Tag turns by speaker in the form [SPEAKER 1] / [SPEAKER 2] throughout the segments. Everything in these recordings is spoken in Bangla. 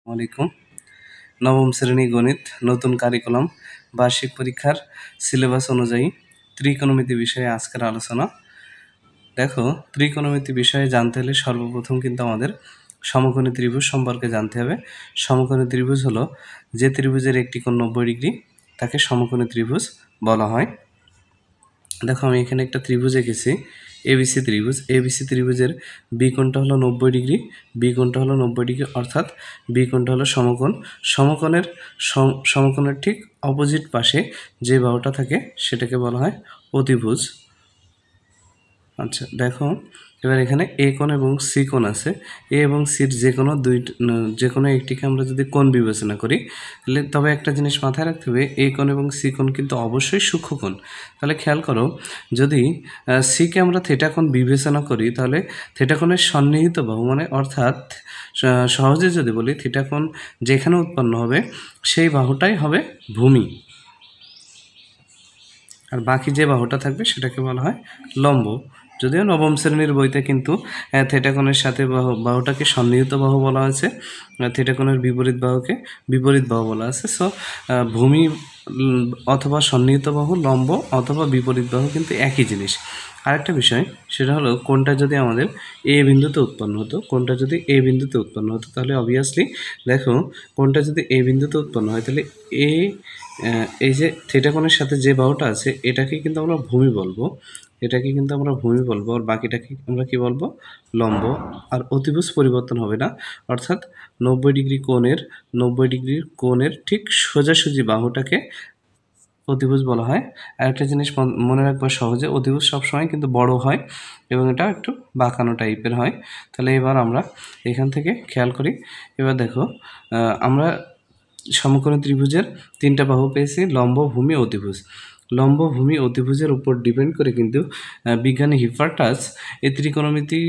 [SPEAKER 1] আলাইকুম। নবম শ্রেণী গণিত নতুন কারিকুলাম বার্ষিক পরীক্ষার সিলেবাস অনুযায়ী ত্রিকোণমিতি বিষয়ে আজকের আলোচনা। দেখো, ত্রিকোণমিতি বিষয়ে জানতে হলে সর্বপ্রথম কিন্তু আমাদের সমকোণী ত্রিভুজ সম্পর্কে জানতে হবে। সমকোণী ত্রিভুজ হলো যে ত্রিভুজের একটি কোণ 90 ডিগ্রি তাকে সমকোণী ত্রিভুজ বলা হয়। দেখো, আমি এখানে একটা ত্রিভুজ এঁকেছি, এবিসি ত্রিভুজ। এবিসি ত্রিভুজের বি কোণটা হলো 90 ডিগ্রি, বি কোণটা হলো 90 ডিগ্রি, অর্থাৎ বি কোণটা হলো সমকোণ। সমকোণের ঠিক অপোজিট পাশে যে বাহুটা থাকে সেটাকে বলা হয় অতিভুজ। আচ্ছা, দেখো এবার এখানে এ কোণ এবং সি কোণ আছে। এ এবং সির যে কোনো একটিকে আমরা যদি কোণ বিবেচনা করি, তবে একটা জিনিস মাথায় রাখতে হবে, এ কোণ এবং সি কোণ কিন্তু অবশ্যই সূক্ষ্ম কোণ। তাহলে খেয়াল করো, যদি সিকে আমরা থিটা কোণ বিবেচনা করি, তাহলে থিটা কোণের সন্নিহিত বাহু অর্থাৎ সহজে যদি বলি, থিটা কোণ যেখানে উৎপন্ন হবে সেই বাহুটাই হবে ভূমি, আর বাকি যে বাহুটা থাকবে সেটাকে বলা হয় লম্ব। যদিও নবম শ্রেণীর বইতে কিন্তু থিটা কোণের সাথে বাহুটাকে সন্নিহিত বাহু বলা হয়েছে, থিটা কোণের বিপরীত বাহুকে বিপরীত বাহু বলা আছে। সো ভূমি অথবা সন্নিহিত বাহু, লম্ব অথবা বিপরীত বাহু কিন্তু একই জিনিস। আরেকটা বিষয়, সেটা হলো কোণটা যদি আমাদের এ বিন্দুতে উৎপন্ন হতো, তাহলে অবভিয়াসলি দেখো, কোণটা যদি এ বিন্দুতে উৎপন্ন হয়, তাহলে এই যে থিটা কোণের সাথে যে বাহুটা আছে এটাকে কিন্তু আমরা ভূমি বলবো, আর বাকিটাকে আমরা কি বলবো, লম্ব। আর অতিভুজ পরিবর্তন হবে না, অর্থাৎ 90 ডিগ্রির কোণের ঠিক সোজাসুজি বাহুটাকে অতিভুজ বলা হয়। আর একটা জিনিস মনে রাখবো সহজে, অতিভুজ সবসময় কিন্তু বড় হয় এবং এটা একটু বাঁকানো টাইপের হয়। তাহলে এবার আমরা এখান থেকে খেয়াল করি। এবার দেখো, আমরা সমকোণী ত্রিভুজের 3টা বাহু পেয়েছি, লম্ব, ভূমি, অতিভুজ। লম্ব, ভূমি, অতিভুজের উপর ডিপেন্ড করে কিন্তু বিজ্ঞানী হিপারটাস এই ত্রিকোণমিতি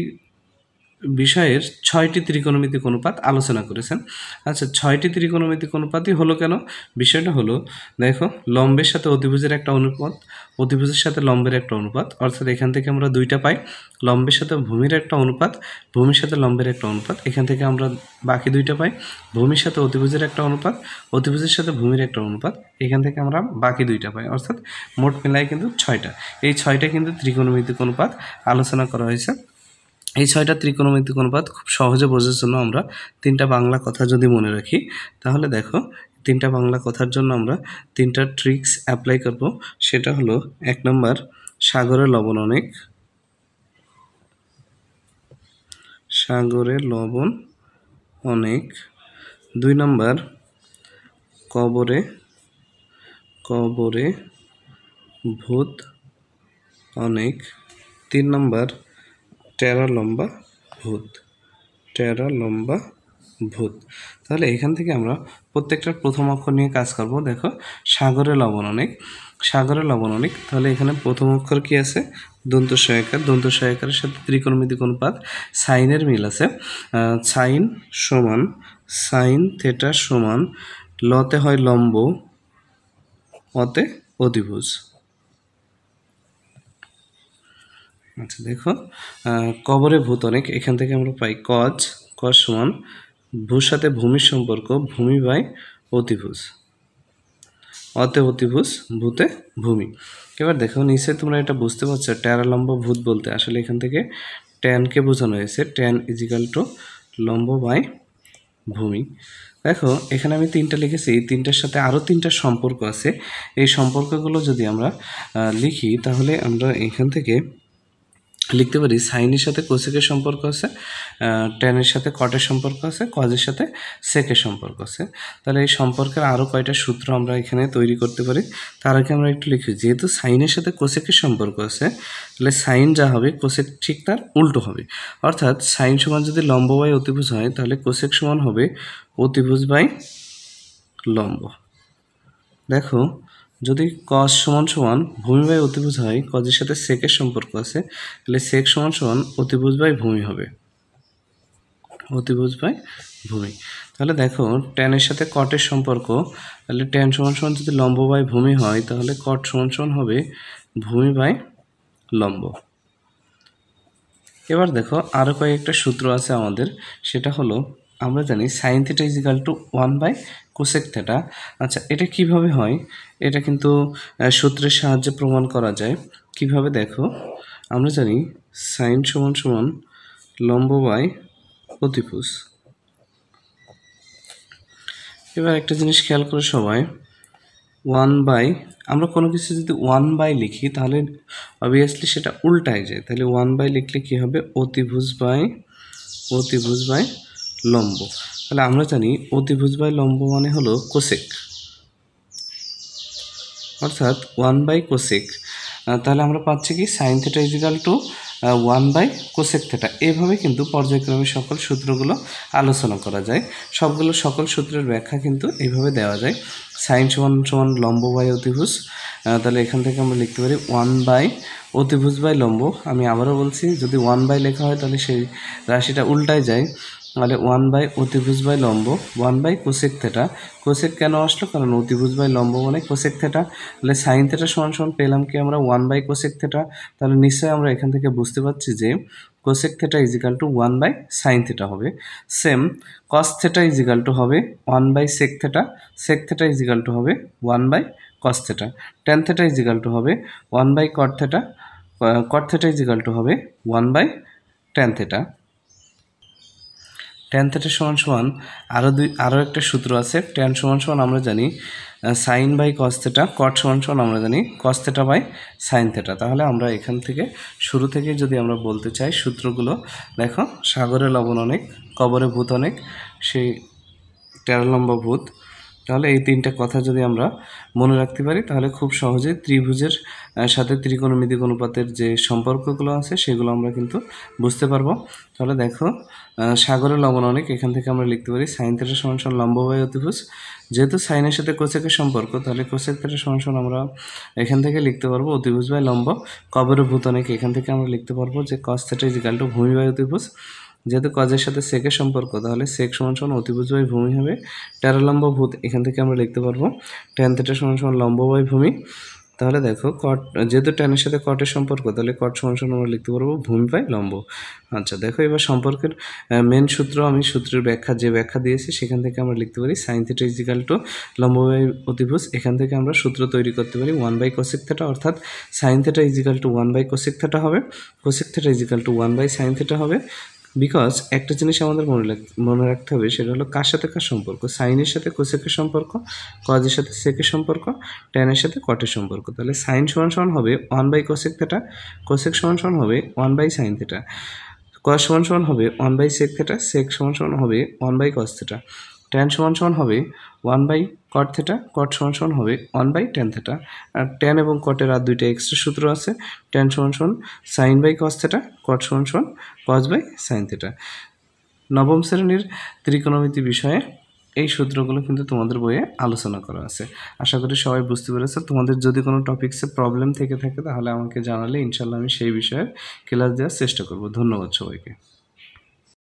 [SPEAKER 1] বিষয়ের 6টি ত্রিকোণমিতিক অনুপাত আলোচনা করেছেন। আচ্ছা, 6টি ত্রিকোণমিতিক অনুপাতই হলো কেন? বিষয়টা হলো, দেখো, লম্বের সাথে অতিভুজের একটা অনুপাত, অতিভুজের সাথে লম্বের একটা অনুপাত, অর্থাৎ এখান থেকে আমরা 2টা পাই। লম্বের সাথে ভূমির একটা অনুপাত, ভূমির সাথে লম্বের একটা অনুপাত, এখান থেকে আমরা বাকি 2টা পাই। ভূমির সাথে অতিভুজের একটা অনুপাত, অতিভুজের সাথে ভূমির একটা অনুপাত, এখান থেকে আমরা বাকি 2টা পাই, অর্থাৎ মোট মিলায় কিন্তু 6টা। এই 6টা কিন্তু ত্রিকোণমিতিক অনুপাত আলোচনা করা হয়েছে। এই 6টা ত্রিকোণমিতিক অনুপাত খুব সহজে বোঝার জন্য আমরা 3টা বাংলা কথা যদি মনে রাখি, তাহলে দেখো, 3টা বাংলা কথার জন্য আমরা 3টা ট্রিক্স অ্যাপ্লাই করব। সেটা হলো, 1 নম্বর, সাগরে লবণ অনেক, সাগরে লবণ অনেক। 2 নম্বর, কবরে কবরে ভূত অনেক। 3 নম্বর, টেরা লম্বা ভূত, টেরা লম্বা ভূত। তাহলে এখান থেকে আমরা প্রত্যেকটার প্রথম অক্ষর নিয়ে কাজ করব। দেখো, সাগরে লবণ অনেক, সাগরে লবণ অনেক। তাহলে এখানে প্রথম অক্ষর কি আছে, দন্ত সহায়িকা। দন্ত সহায়িকার সাথে ত্রিকোণমিতিক অনুপাত সাইনের মিল আছে। সাইন থিটা সমান লতে হয় লম্ব, অতে অতিভুজ। আচ্ছা, দেখো, কবরে ভূত অনেক, এখান থেকে আমরা পাই কজ সমান ভূর সাথে ভূমির সম্পর্ক, ভূমি বাই অতিভুজ, অতে অতিভুজ, ভূতে ভূমি। এবার দেখো, নিচে তোমরা এটা বুঝতে পারছো, ট্যারা লম্ব ভূত বলতে আসলে এখান থেকে ট্যানকে বোঝানো হয়েছে, ট্যান ইজিক্যাল টু লম্ব বাই ভূমি। দেখো, এখানে আমি 3টা লিখেছি, এই 3টার সাথে আরও 3টা সম্পর্ক আছে। এই সম্পর্কগুলো যদি আমরা লিখি, তাহলে আমরা এখান থেকে লিখতে পারি, সাইনের সাথে কোসেকের সম্পর্ক আছে, ট্যানের সাথে কটের সম্পর্ক আছে, কজের সাথে সেকের সম্পর্ক আছে। তাহলে এই সম্পর্কের আরও কয়টা সূত্র আমরা এখানে তৈরি করতে পারি। তার আগে আমরা একটু লিখি, যেহেতু সাইনের সাথে কোসেকের সম্পর্ক আছে, তাহলে সাইন যা হবে কোসেক ঠিক তার উল্টো হবে। অর্থাৎ সাইন সমান যদি লম্ব বাই অতিভুজ হয়, তাহলে কোসেক সমান হবে অতিভুজ বাই লম্ব। দেখো, যদি কজ সমান ভূমি বাই অতিভুজ হয়, কজের সাথে সেকের সম্পর্ক আছে, তাহলে সেক সমান অতিভুজ বাই ভূমি হবে, অতিভুজ বাই ভূমি। তাহলে দেখো, ট্যানের সাথে কটের সম্পর্ক, তাহলে ট্যান সমান যদি লম্ব বাই ভূমি হয়, তাহলে কট সমান হবে ভূমি বাই লম্ব। এবার দেখো, আরও কয়েকটা সূত্র আছে আমাদের, সেটা হলো, আমরা জানি sine theta is equal to 1 by cosec theta. আচ্ছা, এটা কিভাবে হয়? এটা কিন্তু সূত্রের সাহায্যে প্রমাণ করা যায়। কিভাবে দেখো, আমরা জানি সাইন সমান সমান লম্ব বাই অতিভুজ। এবার একটা জিনিস খেয়াল করে সবাই, 1 বাই, আমরা কোনো কিছু যদি 1 বাই লিখি তাহলে অবভিয়াসলি সেটা উল্টায় যায়। তাহলে 1 বাই লিখলে কি হবে? অতিভুজ বাই লম্ব। তাহলে আমরা জানি অতিভুজ বাই লম্ব মানে হলো কোসেক, অর্থাৎ 1 বাই কোসেক। তাহলে আমরা পাচ্ছি কি sine theta is equal to 1 by cosec theta. এভাবে কিন্তু পর্যায়ক্রমে সকল সূত্রগুলো আলোচনা করা যায়। সকল সূত্রের ব্যাখ্যা কিন্তু এইভাবে দেওয়া যায়। সাইন সমান সমান লম্ব বাই অতিভুজ। তাহলে এখান থেকে আমরা লিখতে পারি 1 বাই অতিভুজ বাই লম্ব। আমি আবারও বলছি, যদি 1 বাই লেখা হয় তাহলে সেই রাশিটা উল্টায় যায়। তাহলে 1 বাই অতিভুজ বাই লম্ব 1 বাই কোসেক থিটা। কোসেক কেন আসলো? কারণ অতিভুজ বাই লম্ব মানে কোসেক থিটা। তাহলে সাইন থিটা সমান সমান পেলাম কি আমরা? 1 বাই কোসেক থিটা। তাহলে নিশ্চয়ই আমরা এখান থেকে বুঝতে পারছি যে cosec theta is equal to 1 by sine theta হবে। Same cos theta is equal to হবে 1 by sec theta. Sec theta is equal to হবে 1 by cos theta. Tan theta is equal to হবে 1 by cot theta. Cot theta is equal to হবে 1 by tan theta. Tan theta সমান সমান আরও একটা সূত্র আছে। ট্যান সমান সমান আমরা জানি sine by cos theta. Cot সমান সমান আমরা জানি cos theta by sine theta. তাহলে আমরা এখান থেকে শুরু থেকে যদি আমরা বলতে চাই সূত্রগুলো, দেখো, সাগরে লবণ অনেক, কবরে ভূত অনেক, সেই 13 নম্বর ভূত। তাহলে এই তিনটা কথা যদি আমরা মনে রাখতে পারি তাহলে খুব সহজেই ত্রিভুজের সাথে ত্রিকোণমিতিক অনুপাতের যে সম্পর্কগুলো আছে সেগুলো আমরা কিন্তু বুঝতে পারবো। তাহলে দেখো, সাগরে লবণ অনেক, এখান থেকে আমরা লিখতে পারি সাইন থিটা সমান সমান লম্ব বাই অতিভুজ। যেহেতু সাইনের সাথে কোসেকের সম্পর্ক, তাহলে কোসেক থিটা সমান সমান আমরা এখান থেকে লিখতে পারবো অতিভুজ বাই লম্ব। কবরে ভূত অনেক, এখান থেকে আমরা লিখতে পারবো যে কস থিটা ইজ ইকাল টু ভূমি বাই অতিভুজ। যেহেতু কজের সাথে সেকের সম্পর্ক, তাহলে সেক সমান সমান অতিভুজ বাই ভূমি হবে। 13 লম্ব ভূত, এখান থেকে আমরা লিখতে পারবো ট্যান থিটা সমান সমান লম্ব বাই ভূমি। তাহলে দেখো, কট, যেহেতু ট্যানের সাথে কটের সম্পর্ক, তাহলে কট সমান সমান আমরা লিখতে পারবো ভূমি বাই লম্ব। আচ্ছা দেখো, এবার সম্পর্কের মেন সূত্র, আমি সূত্রের ব্যাখ্যা দিয়েছি, সেখান থেকে আমরা লিখতে পারি sine theta is equal to লম্ব বাই অতিভুজ। এখান থেকে আমরা সূত্র তৈরি করতে পারি 1 বাই কোসেক থিটা, অর্থাৎ sine theta is equal to 1 by cosec theta হবে। Cosec theta is equal to 1 by sine theta হবে। বিকজ একটা জিনিস আমাদের মনে রাখতে হবে, সেটা হলো কার সাথে কার সম্পর্ক। সাইনের সাথে কোসেকের সম্পর্ক, কজের সাথে সেকের সম্পর্ক, ট্যানের সাথে কটের সম্পর্ক। তাহলে সাইন সমান সমান হবে 1 বাই কোসেক থিটা, কোসেক সমান সমান হবে 1 বাই সাইন থিটা, কস সমান সমান হবে 1 বাই সেক থিটা, সেক সমান সমান হবে 1 বাই কস থিটা, ট্যান সমান সমান হবে 1 বাই কট থিটা, কট সমান সমান হবে 1 বাই ট্যান থিটা। আর ট্যান এবং কটের আর দুইটা এক্সট্রা সূত্র আছে। ট্যান সমান সমান sign by cos theta, cot সমান সমান কস বাই সাইন থিটা। নবম শ্রেণীর ত্রিকোণমিতি বিষয়ে এই সূত্রগুলো কিন্তু তোমাদের বইয়ে আলোচনা করা আছে। আশা করি সবাই বুঝতে পেরেছো। তোমাদের যদি কোনো টপিক্সে প্রবলেম থেকে থাকে তাহলে আমাকে জানালে ইনশাল্লাহ আমি সেই বিষয়ে ক্লাস দেওয়ার চেষ্টা করব। ধন্যবাদ সবাইকে।